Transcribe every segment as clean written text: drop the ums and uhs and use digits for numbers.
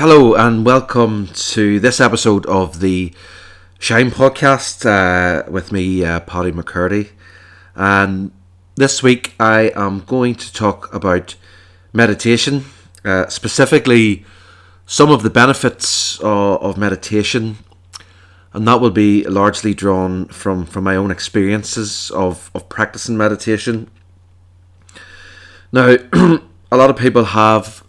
Hello and welcome to this episode of the Shine podcast with me, Paddy McCurdy. And this week I am going to talk about meditation, specifically some of the benefits of meditation, and that will be largely drawn from my own experiences of practicing meditation. Now, a lot of people have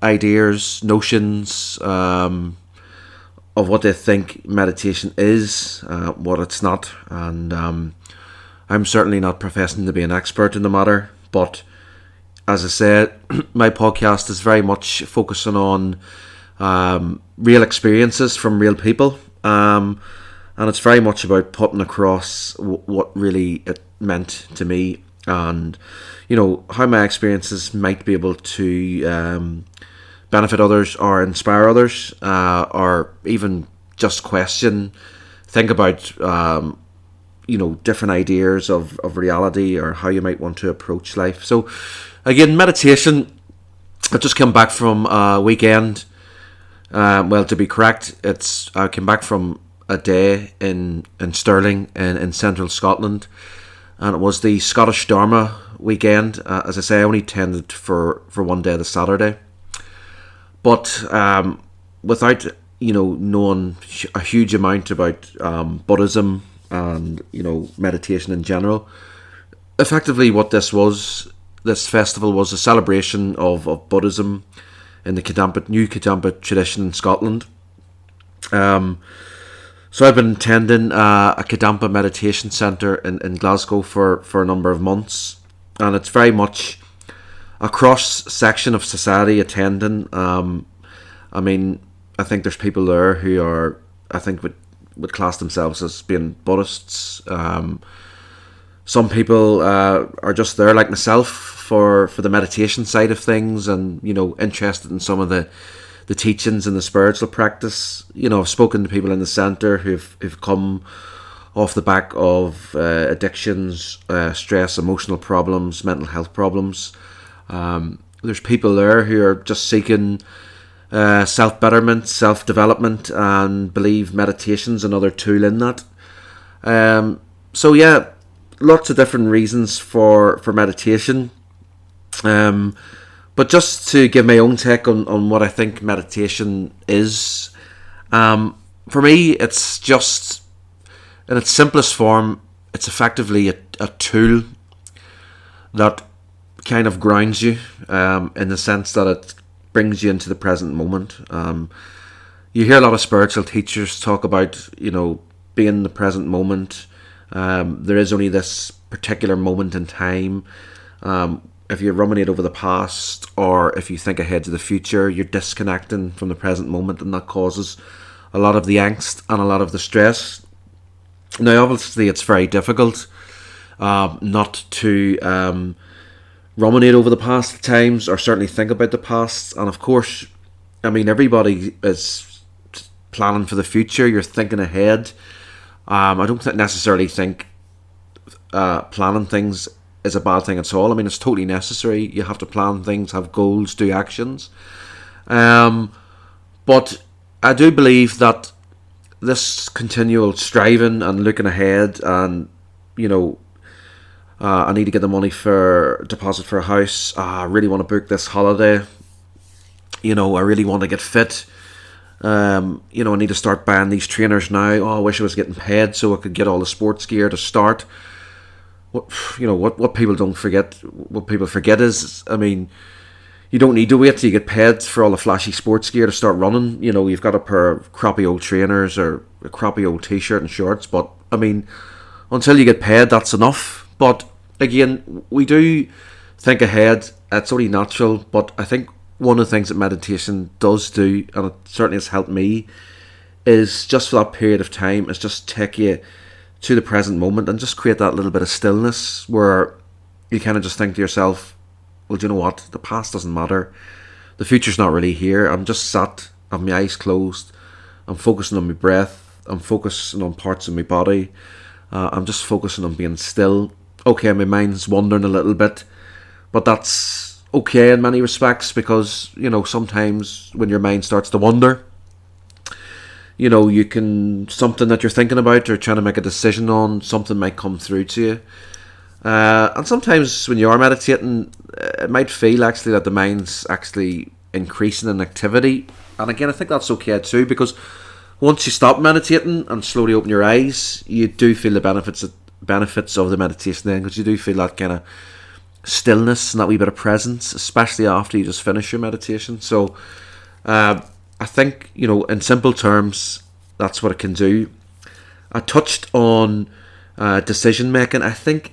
ideas, notions of what they think meditation is, what it's not, and I'm certainly not professing to be an expert in the matter, but as I said, my podcast is very much focusing on real experiences from real people, and it's very much about putting across what really it meant to me, and how my experiences might be able to benefit others or inspire others, or even just think about different ideas of reality or how you might want to approach life. So again, meditation, I've just come back from a weekend. Well, to be correct, I came back from a day in Stirling in central Scotland, and it was the Scottish Dharma weekend. As I say, I only attended for one day, the Saturday. But without knowing a huge amount about Buddhism and meditation in general, effectively what this festival was a celebration of Buddhism in the New Kadampa tradition in Scotland. So I've been attending a Kadampa meditation centre in Glasgow for a number of months, and it's very much a cross-section of society attending. I think there's people there who are, I think, would class themselves as being Buddhists. Some people are just there, like myself, for the meditation side of things, and interested in some of the teachings and the spiritual practice. I've spoken to people in the centre who've come off the back of addictions, stress, emotional problems, mental health problems. There's people there who are just seeking self-betterment, self-development, and believe meditation's another tool in that. So yeah, lots of different reasons for meditation. But just to give my own take on what I think meditation is, for me, it's just, in its simplest form, it's effectively a tool that kind of grounds you, in the sense that it brings you into the present moment. You hear a lot of spiritual teachers talk about, being in the present moment. There is only this particular moment in time. If you ruminate over the past, or if you think ahead to the future, you're disconnecting from the present moment, and that causes a lot of the angst and a lot of the stress. Now, obviously, it's very difficult not to ruminate over the past times, or certainly think about the past. And of course, everybody is planning for the future. You're thinking ahead. I don't necessarily think planning things is a bad thing at all. It's totally necessary. You have to plan things, have goals, do actions. But I do believe that this continual striving and looking ahead, and I need to get the money for deposit for a house. I really want to book this holiday. I really want to get fit. I need to start buying these trainers now. I wish I was getting paid so I could get all the sports gear to start. What people forget is, you don't need to wait till you get paid for all the flashy sports gear to start running. You've got a pair of crappy old trainers or a crappy old t-shirt and shorts, but until you get paid, that's enough. But again, we do think ahead. It's only natural, but I think one of the things that meditation does do, and it certainly has helped me, is just for that period of time, is just take you to the present moment and just create that little bit of stillness where you kind of just think to yourself, well, do you know what? The past doesn't matter. The future's not really here. I'm just sat, I have my eyes closed. I'm focusing on my breath. I'm focusing on parts of my body. I'm just focusing on being still. Okay, my mind's wandering a little bit, but that's okay in many respects, because sometimes when your mind starts to wander, you can, something that you're thinking about or trying to make a decision on, something might come through to you. And sometimes when you are meditating, it might feel actually that the mind's actually increasing in activity. And again, I think that's okay too, because once you stop meditating and slowly open your eyes, you do feel the benefits of the meditation then, because you do feel that kind of stillness and that wee bit of presence, especially after you just finish your meditation. So I think, in simple terms, that's what it can do. I touched on decision making. I think,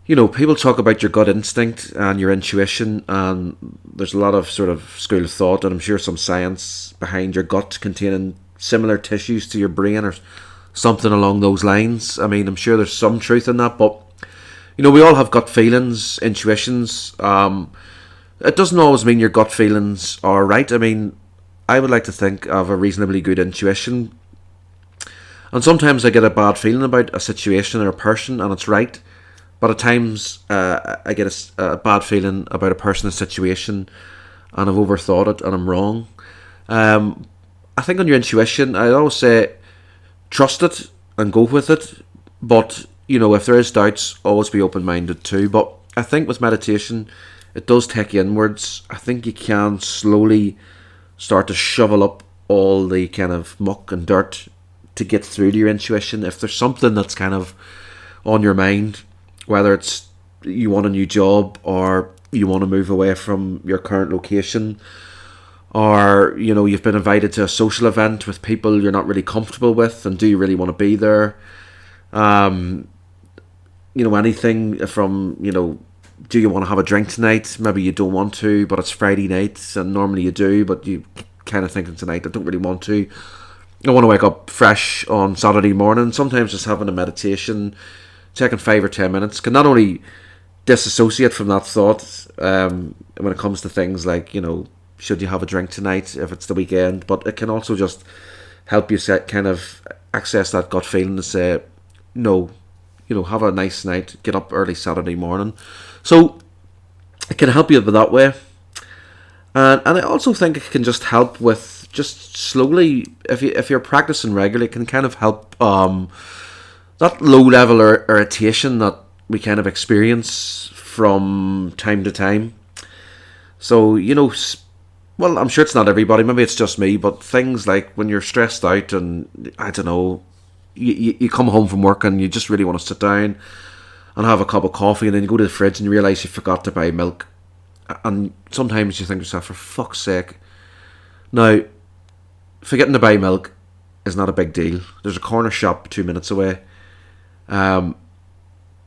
people talk about your gut instinct and your intuition, and there's a lot of sort of school of thought, and I'm sure some science behind your gut containing similar tissues to your brain or something along those lines. I mean, I'm sure there's some truth in that, but we all have gut feelings, intuitions. It doesn't always mean your gut feelings are right. I mean, I would like to think I have a reasonably good intuition, and sometimes I get a bad feeling about a situation or a person, and it's right. But at times I get a bad feeling about a person or situation, and I've overthought it and I'm wrong. I think on your intuition, I always say trust it and go with it. But if there is doubts, always be open-minded too. But I think with meditation, it does take you inwards. I think you can slowly start to shovel up all the kind of muck and dirt to get through to your intuition. If there's something that's kind of on your mind, whether it's you want a new job, or you want to move away from your current location, or you've been invited to a social event with people you're not really comfortable with, and do you really want to be there? Anything from do you want to have a drink tonight? Maybe you don't want to, but it's Friday night, and normally you do, but you kind of thinking tonight I don't really want to. I want to wake up fresh on Saturday morning. Sometimes just having a meditation, taking 5 or 10 minutes, can not only disassociate from that thought when it comes to things like, should you have a drink tonight if it's the weekend, but it can also just help you kind of access that gut feeling to say, no, have a nice night, get up early Saturday morning. So it can help you that way. And I also think it can just help with just slowly, if you're practicing regularly, it can kind of help that low level irritation that we kind of experience from time to time. So, well, I'm sure it's not everybody, maybe it's just me, but things like when you're stressed out and, I don't know, you come home from work and you just really want to sit down and have a cup of coffee, and then you go to the fridge and you realise you forgot to buy milk. And sometimes you think to yourself, for fuck's sake. Now, forgetting to buy milk is not a big deal. There's a corner shop 2 minutes away.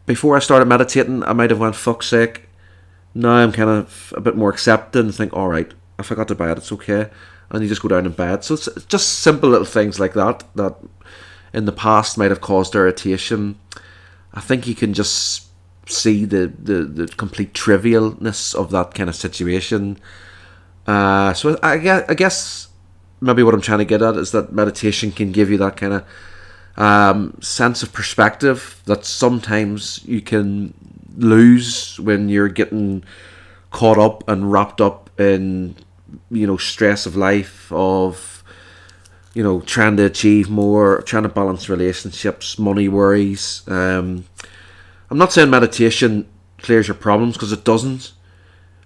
Before I started meditating, I might have went, fuck's sake. Now I'm kind of a bit more accepting and think, alright, I forgot to buy it, it's okay. And you just go down and buy it. So it's just simple little things like that in the past might have caused irritation. I think you can just see the complete trivialness of that kind of situation. So I guess maybe what I'm trying to get at is that meditation can give you that kind of sense of perspective that sometimes you can lose when you're getting caught up and wrapped up in stress of life, of trying to achieve more, trying to balance relationships, money worries. I'm not saying meditation clears your problems, because it doesn't.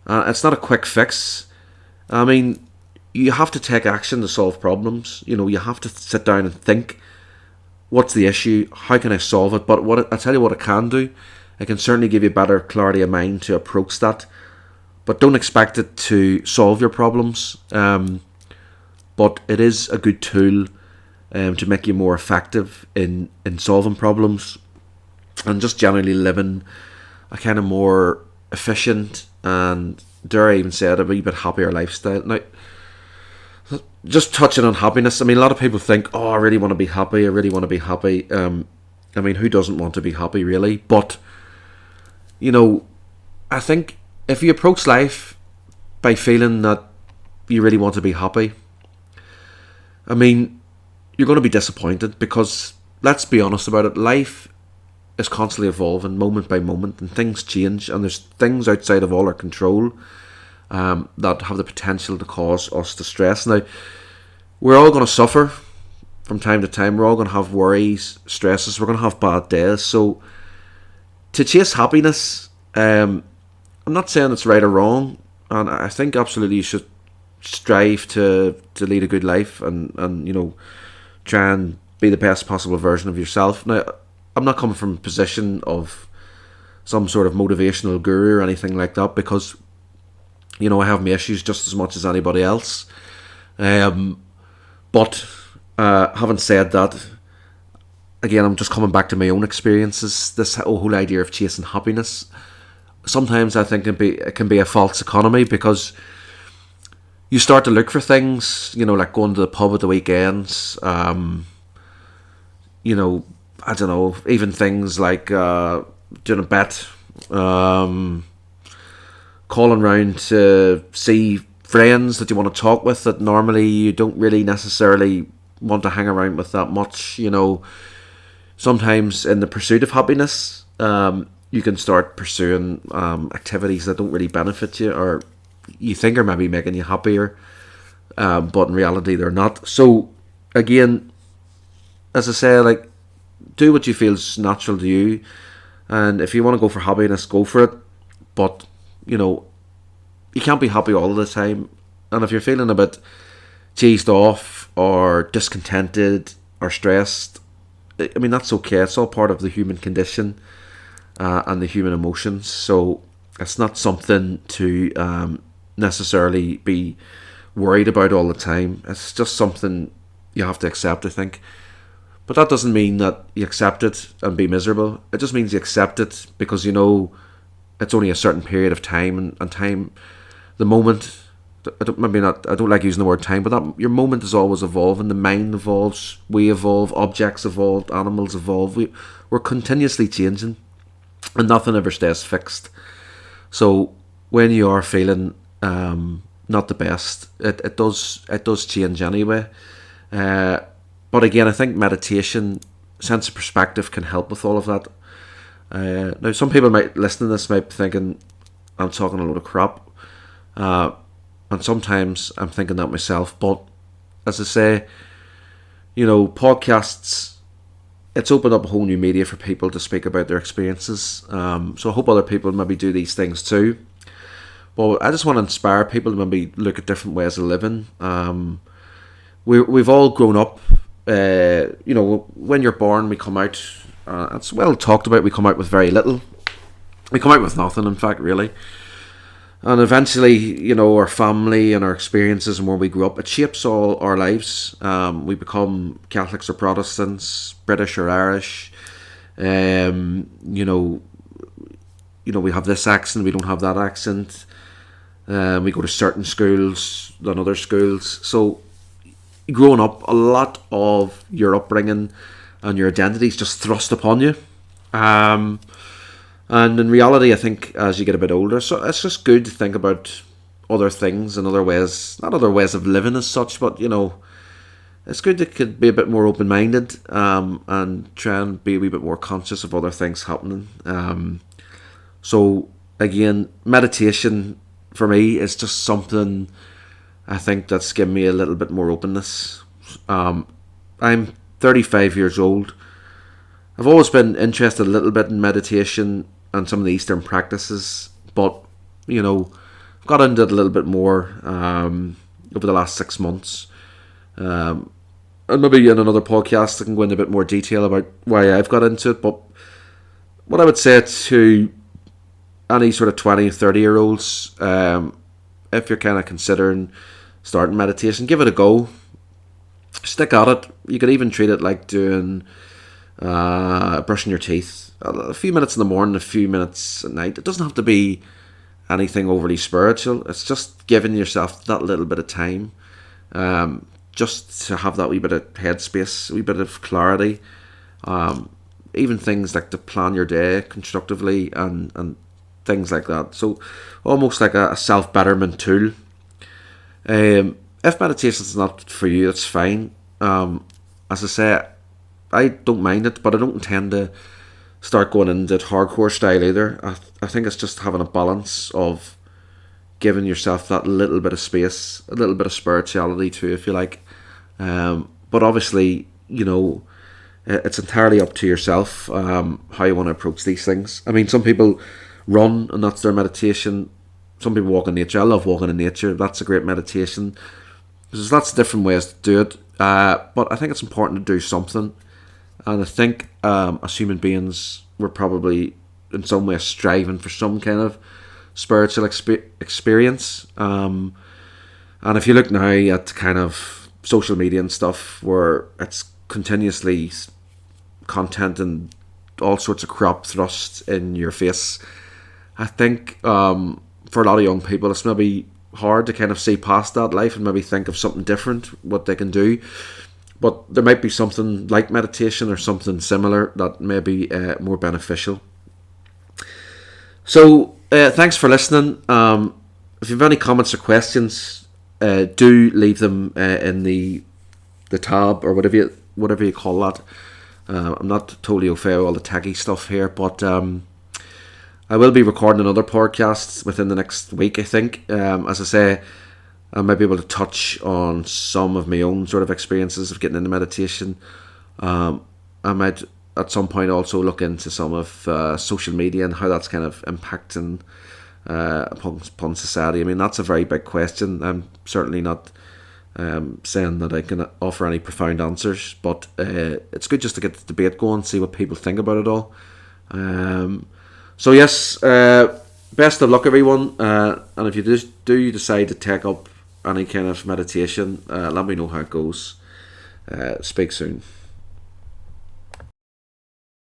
It's not a quick fix. I mean, you have to take action to solve problems. You have to sit down and think, what's the issue? How can I solve it? But I tell you what it can do. It can certainly give you better clarity of mind to approach that. But don't expect it to solve your problems. But it is a good tool to make you more effective in solving problems, and just generally living a kind of more efficient and, dare I even say it, a wee bit happier lifestyle. Now, just touching on happiness, I mean, a lot of people think, I really want to be happy, I really want to be happy. I mean, who doesn't want to be happy, really? But, I think if you approach life by feeling that you really want to be happy, I mean, you're going to be disappointed, because, let's be honest about it, life is constantly evolving moment by moment, and things change, and there's things outside of all our control that have the potential to cause us distress. Now, we're all going to suffer from time to time. We're all going to have worries, stresses. We're going to have bad days. So, to chase happiness, I'm not saying it's right or wrong, and I think absolutely you should strive to lead a good life, and try and be the best possible version of yourself. Now, I'm not coming from a position of some sort of motivational guru or anything like that, because I have my issues just as much as anybody else. But having said that, again, I'm just coming back to my own experiences. This whole idea of chasing happiness, sometimes I think it can be a false economy, because you start to look for things, like going to the pub at the weekends. I don't know, even things like doing a bet, calling round to see friends that you want to talk with that normally you don't really necessarily want to hang around with that much. Sometimes in the pursuit of happiness, you can start pursuing activities that don't really benefit you, or you think are maybe making you happier, but in reality they're not. So again, as I say, like, do what you feel is natural to you, and if you want to go for happiness, go for it. But you can't be happy all the time, and if you're feeling a bit cheesed off or discontented or stressed, I mean, that's okay. It's all part of the human condition and the human emotions. So it's not something to necessarily be worried about all the time. It's just something you have to accept, I think. But that doesn't mean that you accept it and be miserable. It just means you accept it because it's only a certain period of time, and time, the moment. I don't like using the word time, but that your moment is always evolving. The mind evolves, we evolve, objects evolve, animals evolve. We're continuously changing, and nothing ever stays fixed. So when you are feeling not the best, it does change anyway. But again, I think meditation, sense of perspective, can help with all of that. Now, some people might listen to this might be thinking I'm talking a load of crap, and sometimes I'm thinking that myself. But as I say, podcasts, it's opened up a whole new media for people to speak about their experiences. So I hope other people maybe do these things too. But I just want to inspire people to maybe look at different ways of living. We've all grown up. When you're born, we come out. It's well talked about. We come out with very little. We come out with nothing, in fact, really. And eventually, our family and our experiences and where we grew up, it shapes all our lives. We become Catholics or Protestants, British or Irish. We have this accent, we don't have that accent. We go to certain schools than other schools. So, growing up, a lot of your upbringing and your identity is just thrust upon you. And in reality, I think as you get a bit older, so it's just good to think about other things and other ways, not other ways of living as such, but it's good to be a bit more open-minded, and try and be a wee bit more conscious of other things happening. So again, meditation for me is just something I think that's given me a little bit more openness. I'm 35 years old. I've always been interested a little bit in meditation and some of the Eastern practices, but I've got into it a little bit more over the last 6 months. And maybe in another podcast I can go into a bit more detail about why I've got into it. But what I would say to any sort of 20, 30-year-olds, if you're kind of considering starting meditation, give it a go. Stick at it. You could even treat it like doing brushing your teeth. A few minutes in the morning, a few minutes at night. It doesn't have to be anything overly spiritual. It's just giving yourself that little bit of time, just to have that wee bit of headspace, a wee bit of clarity. Even things like to plan your day constructively and things like that. So almost like a self-betterment tool. If meditation is not for you, that's fine. As I say, I don't mind it, but I don't intend to start going into it hardcore style either. I think it's just having a balance of giving yourself that little bit of space, a little bit of spirituality too, if you like. But obviously, it's entirely up to yourself how you want to approach these things. I mean, some people run and that's their meditation. Some people walk in nature. I love walking in nature. That's a great meditation. There's lots of different ways to do it. But I think it's important to do something. And I think as human beings, we're probably in some way striving for some kind of spiritual experience. And if you look now at kind of social media and stuff where it's continuously content and all sorts of crap thrust in your face, I think for a lot of young people it's maybe hard to kind of see past that life and maybe think of something different, what they can do. But there might be something like meditation or something similar that may be more beneficial. So thanks for listening. If you have any comments or questions, do leave them in the tab or whatever you call that. I'm not totally au fait with all the taggy stuff here, but I will be recording another podcast within the next week, I think. As I say, I might be able to touch on some of my own sort of experiences of getting into meditation. I might at some point also look into some of social media and how that's kind of impacting upon society. I mean, that's a very big question. I'm certainly not saying that I can offer any profound answers, but it's good just to get the debate going, see what people think about it all. So yes, best of luck everyone, and if you do decide to take up any kind of meditation, let me know how it goes. Speak soon.